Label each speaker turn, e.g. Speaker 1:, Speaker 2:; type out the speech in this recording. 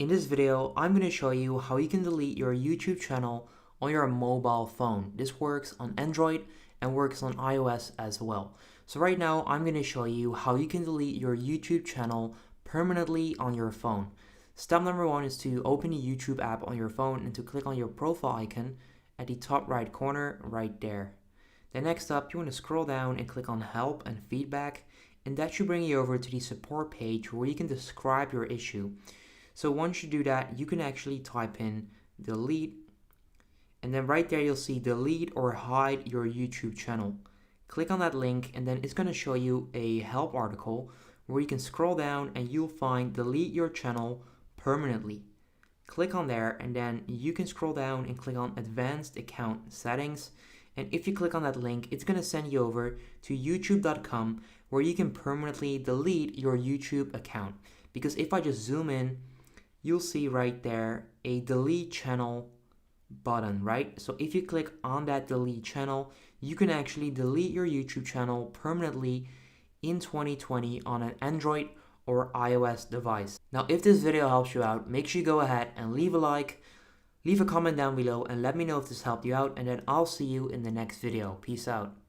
Speaker 1: In this video, I'm going to show you how you can delete your YouTube channel on your mobile phone. This works on Android and works on iOS as well. So right now, I'm going to show you how you can delete your YouTube channel permanently on your phone. Step number one is to open the YouTube app on your phone and to click on your profile icon at the top right corner right there. Then next up, you want to scroll down and click on Help and Feedback, and that should bring you over to the support page where you can describe your issue. So once you do that, you can actually type in delete, and then right there you'll see delete or hide your YouTube channel. Click on that link and then it's going to show you a help article where you can scroll down and you'll find delete your channel permanently. Click on there and then you can scroll down and click on advanced account settings. And if you click on that link, it's going to send you over to youtube.com where you can permanently delete your YouTube account. Because if I just zoom in, you'll see right there a delete channel button, right? So if you click on that delete channel, you can actually delete your YouTube channel permanently in 2020 on an Android or iOS device. Now, if this video helps you out, make sure you go ahead and leave a like, leave a comment down below and let me know if this helped you out, and then I'll see you in the next video. Peace out.